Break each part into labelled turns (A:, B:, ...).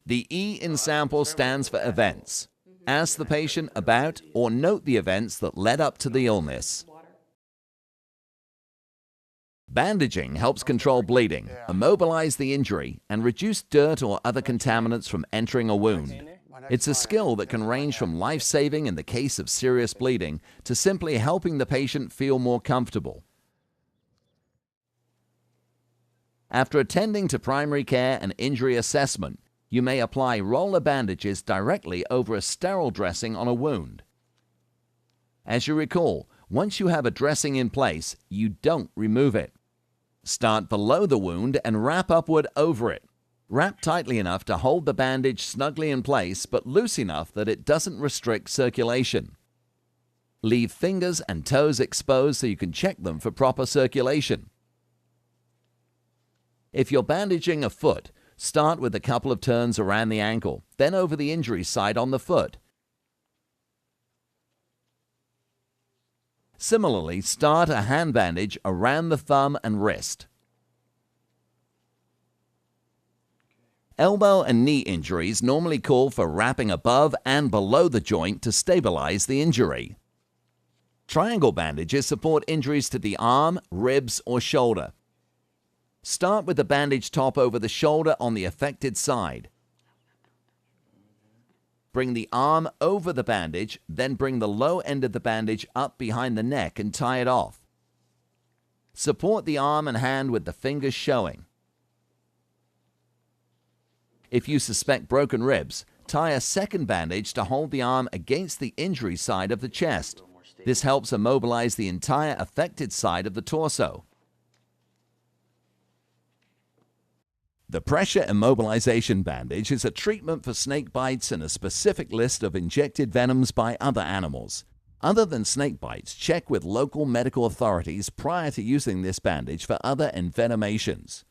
A: The E in sample stands for events. Ask the patient about or note the events that led up to the illness. Bandaging helps control bleeding, immobilize the injury, and reduce dirt or other contaminants from entering a wound. It's a skill that can range from life-saving in the case of serious bleeding to simply helping the patient feel more comfortable. After attending to primary care and injury assessment, you may apply roller bandages directly over a sterile dressing on a wound. As you recall, once you have a dressing in place, you don't remove it. Start below the wound and wrap upward over it. Wrap tightly enough to hold the bandage snugly in place, but loose enough that it doesn't restrict circulation. Leave fingers and toes exposed so you can check them for proper circulation. If you're bandaging a foot, start with a couple of turns around the ankle, then over the injury site on the foot. Similarly, start a hand bandage around the thumb and wrist. Elbow and knee injuries normally call for wrapping above and below the joint to stabilize the injury. Triangle bandages support injuries to the arm, ribs, or shoulder. Start with the bandage top over the shoulder on the affected side. Bring the arm over the bandage, then bring the low end of the bandage up behind the neck and tie it off. Support the arm and hand with the fingers showing. If you suspect broken ribs, tie a second bandage to hold the arm against the injury side of the chest. This helps immobilize the entire affected side of the torso. The pressure immobilization bandage is a treatment for snake bites and a specific list of injected venoms by other animals. Other than snake bites, check with local medical authorities prior to using this bandage for other envenomations.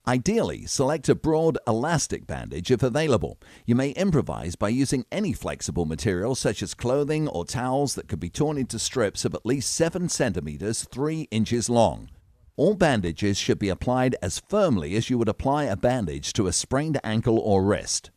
A: Ideally, select a broad elastic bandage if available. You may improvise by using any flexible material such as clothing or towels that could be torn into strips of at least 7 centimeters, 3 inches long. All bandages should be applied as firmly as you would apply a bandage to a sprained ankle or wrist.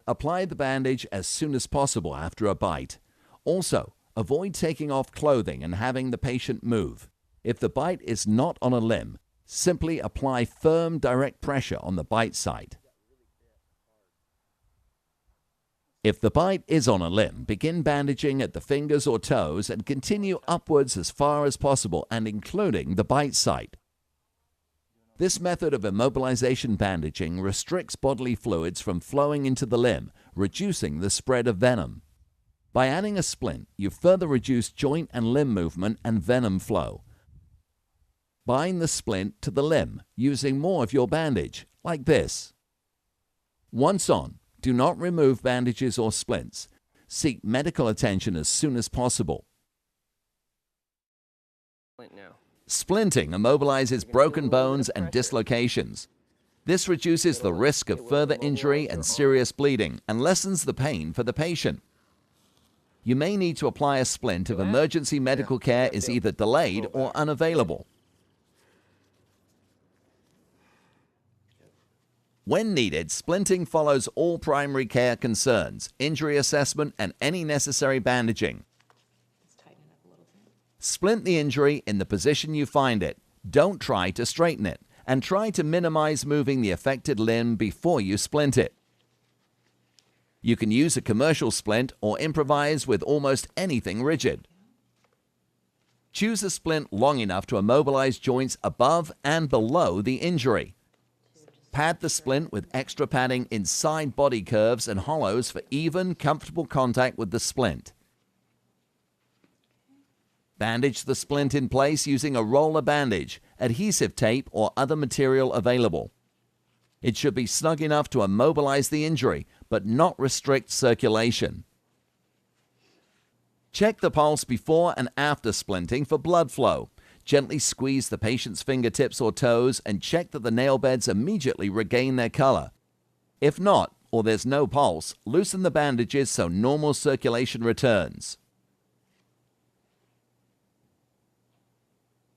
A: Apply the bandage as soon as possible after a bite. Also, avoid taking off clothing and having the patient move. If the bite is not on a limb, simply apply firm direct pressure on the bite site. If the bite is on a limb, begin bandaging at the fingers or toes and continue upwards as far as possible and including the bite site. This method of immobilization bandaging restricts bodily fluids from flowing into the limb, reducing the spread of venom. By adding a splint, you further reduce joint and limb movement and venom flow. Bind the splint to the limb using more of your bandage, like this. Once on, do not remove bandages or splints. Seek medical attention as soon as possible. Splinting immobilizes broken bones and dislocations. This reduces the risk of further injury and serious bleeding and lessens the pain for the patient. You may need to apply a splint if emergency medical care is either delayed or unavailable. When needed, splinting follows all primary care concerns, injury assessment, and any necessary bandaging. Splint the injury in the position you find it. Don't try to straighten it, and try to minimize moving the affected limb before you splint it. You can use a commercial splint or improvise with almost anything rigid. Choose a splint long enough to immobilize joints above and below the injury. Pad the splint with extra padding inside body curves and hollows for even, comfortable contact with the splint. Bandage the splint in place using a roller bandage, adhesive tape, or other material available. It should be snug enough to immobilize the injury, but not restrict circulation. Check the pulse before and after splinting for blood flow. Gently squeeze the patient's fingertips or toes and check that the nail beds immediately regain their color. If not, or there's no pulse, loosen the bandages so normal circulation returns.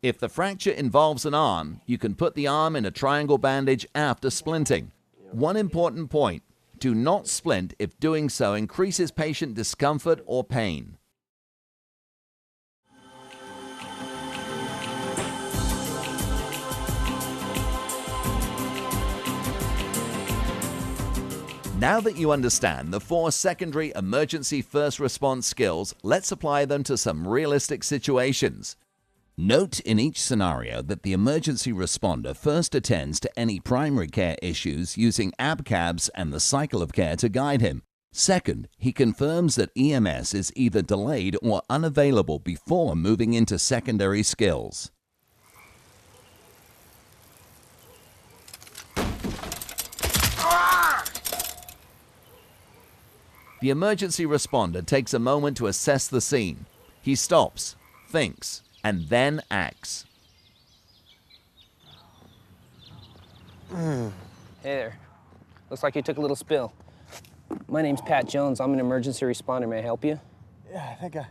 A: If the fracture involves an arm, you can put the arm in a triangle bandage after splinting. One important point: do not splint if doing so increases patient discomfort or pain. Now that you understand the 4 secondary emergency first response skills, let's apply them to some realistic situations. Note in each scenario that the emergency responder first attends to any primary care issues using ABCABS and the cycle of care to guide him. Second, he confirms that EMS is either delayed or unavailable before moving into secondary skills. The emergency responder takes a moment to assess the scene. He stops, thinks, and then acts.
B: Hey there. Looks like you took a little spill. My name's Pat Jones. I'm an emergency responder. May I help you?
C: Yeah, I think I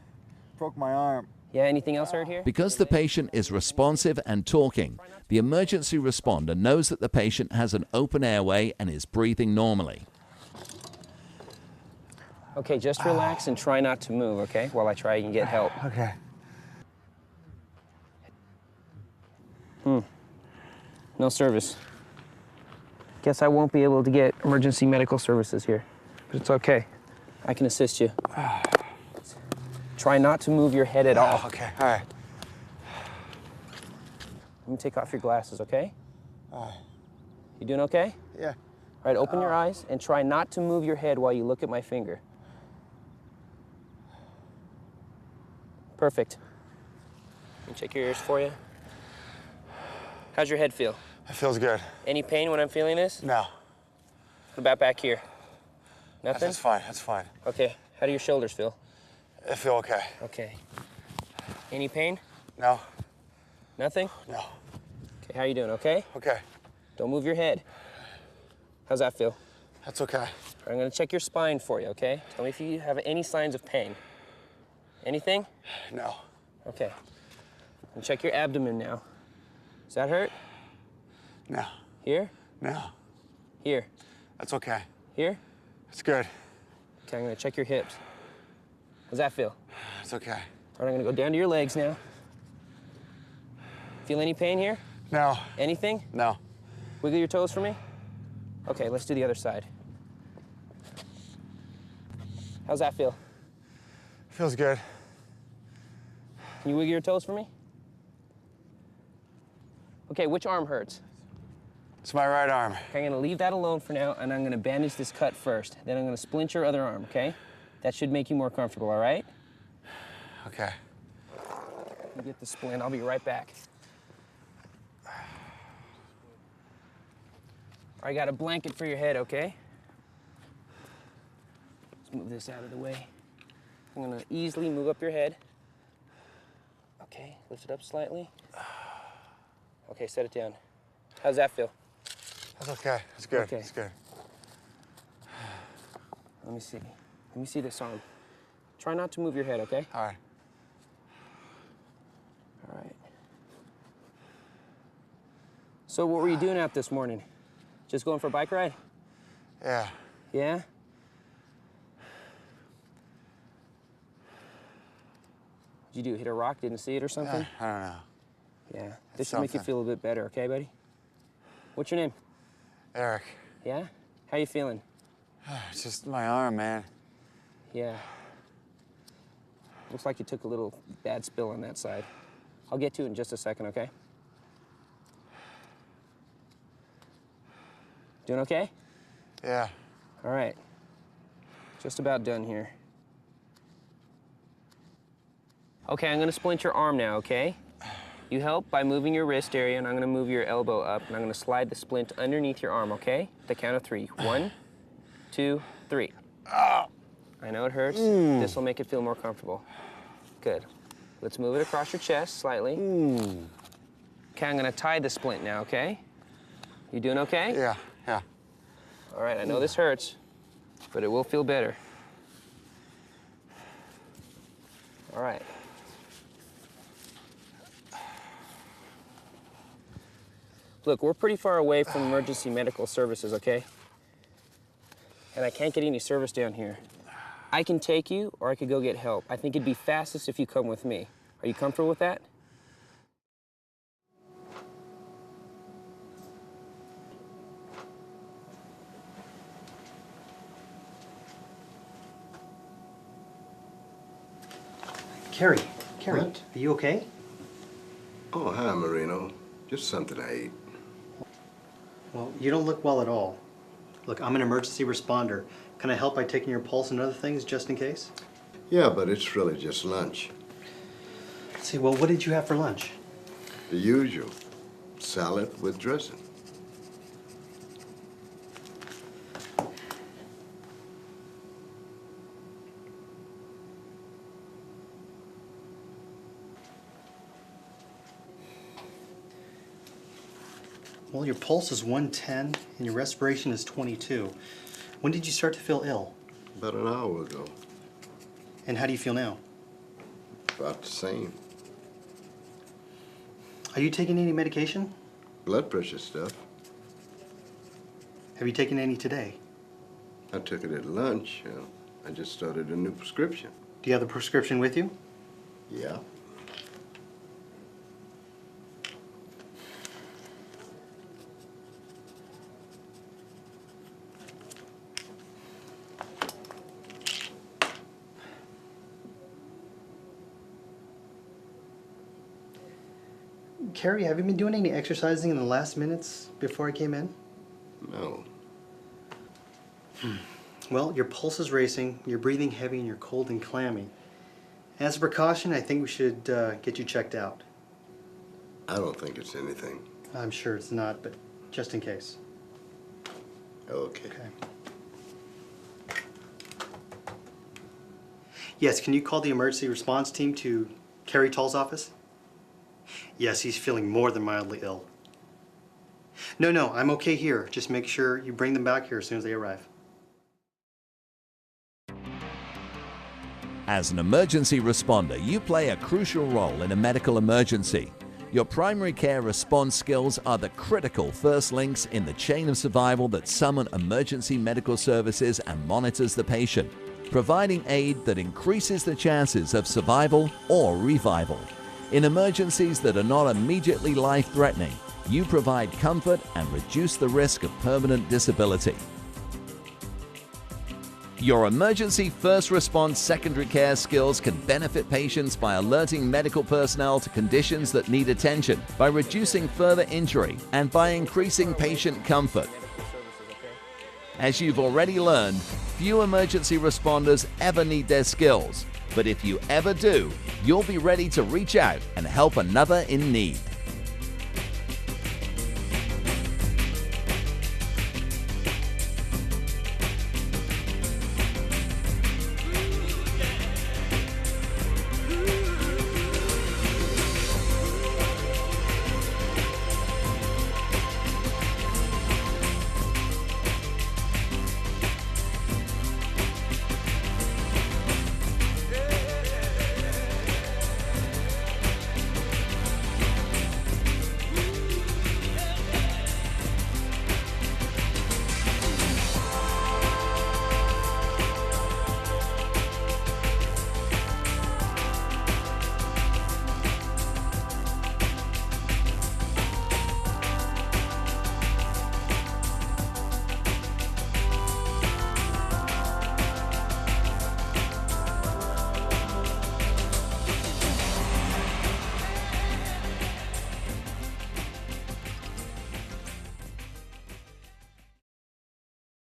C: broke my arm.
B: Yeah, anything else hurt here?
A: Because the patient is responsive and talking, the emergency responder knows that the patient has an open airway and is breathing normally.
B: Okay, just relax and try not to move, okay? While I try and get help.
C: Okay.
B: No service. Guess I won't be able to get emergency medical services here, but it's okay. I can assist you. Try not to move your head at all.
C: Okay, all right.
B: Let me take off your glasses, okay? You doing okay?
C: Yeah.
B: All right, open your eyes and try not to move your head while you look at my finger. Perfect. Let me check your ears for you. How's your head feel?
C: It feels good.
B: Any pain when I'm feeling this?
C: No.
B: What about back here? Nothing?
C: That's fine, that's fine.
B: Okay, how do your shoulders feel?
C: I feel okay.
B: Okay. Any pain?
C: No.
B: Nothing?
C: No.
B: Okay, how you doing, okay?
C: Okay.
B: Don't move your head. How's that feel?
C: That's okay.
B: I'm gonna check your spine for you, okay? Tell me if you have any signs of pain. Anything?
C: No.
B: Okay. And check your abdomen now. Does that hurt?
C: No.
B: Here?
C: No.
B: Here?
C: That's okay.
B: Here?
C: It's good.
B: Okay, I'm gonna check your hips. How's that feel?
C: It's okay.
B: All right, I'm gonna go down to your legs now. Feel any pain here?
C: No.
B: Anything?
C: No.
B: Wiggle your toes for me. Okay, let's do the other side. How's that feel?
C: Feels good.
B: Can you wiggle your toes for me? Okay, which arm hurts?
C: It's my right arm.
B: Okay, I'm gonna leave that alone for now, and I'm gonna bandage this cut first. Then I'm gonna splint your other arm, okay? That should make you more comfortable, all right?
C: Okay.
B: You get the splint, I'll be right back. I got a blanket for your head, okay? Let's move this out of the way. I'm gonna easily move up your head. Okay, lift it up slightly. Okay, set it down. How's that feel?
C: That's okay. It's good.
B: Okay.
C: It's good.
B: Let me see. Let me see this arm. Try not to move your head, okay?
C: All right.
B: All right. So what were you doing out this morning? Just going for a bike ride?
C: Yeah.
B: Yeah? What'd you do, hit a rock, didn't see it or something?
C: I don't know.
B: Yeah. This should make you feel a bit better, okay, buddy? What's your name?
C: Eric.
B: Yeah? How you feeling?
C: It's just my arm, man.
B: Yeah. Looks like you took a little bad spill on that side. I'll get to it in just a second, okay? Doing okay?
C: Yeah.
B: All right. Just about done here. Okay, I'm gonna splint your arm now, okay? You help by moving your wrist area, and I'm gonna move your elbow up, and I'm gonna slide the splint underneath your arm, okay? At the count of 3. 1, 2, 3. I know it hurts. This will make it feel more comfortable. Good. Let's move it across your chest slightly. Okay, I'm gonna tie the splint now, okay? You doing okay?
C: Yeah, yeah.
B: All right, I know this hurts, but it will feel better. All right. Look, we're pretty far away from emergency medical services, okay? And I can't get any service down here. I can take you, or I could go get help. I think it'd be fastest if you come with me. Are you comfortable with that?
D: Carrie,
E: What?
D: are you okay?
E: Oh, hi, Marino. Just something I ate.
D: Well, you don't look well at all. Look, I'm an emergency responder. Can I help by taking your pulse and other things just in case?
E: Yeah, but it's really just lunch.
D: Let's see, well, what did you have for lunch?
E: The usual. Salad with dressing.
D: Well, your pulse is 110 and your respiration is 22. When did you start to feel ill?
E: About an hour ago.
D: And how do you feel now?
E: About the same.
D: Are you taking any medication?
E: Blood pressure stuff.
D: Have you taken any today?
E: I took it at lunch. I just started a new prescription.
D: Do you have the prescription with you?
E: Yeah.
D: Carrie, have you been doing any exercising in the last minutes before I came in?
E: No.
D: Well, your pulse is racing, you're breathing heavy, and you're cold and clammy. As a precaution, I think we should get you checked out.
E: I don't think it's anything.
D: I'm sure it's not, but just in case.
E: Okay.
D: Okay. Yes, can you call the emergency response team to Carrie Toll's office? Yes, he's feeling more than mildly ill. No, I'm okay here. Just make sure you bring them back here as soon as they arrive.
A: As an emergency responder, you play a crucial role in a medical emergency. Your primary care response skills are the critical first links in the chain of survival that summon emergency medical services and monitors the patient, providing aid that increases the chances of survival or revival. In emergencies that are not immediately life-threatening, you provide comfort and reduce the risk of permanent disability. Your emergency first response secondary care skills can benefit patients by alerting medical personnel to conditions that need attention, by reducing further injury, and by increasing patient comfort. As you've already learned, few emergency responders ever need their skills, but if you ever do, you'll be ready to reach out and help another in need.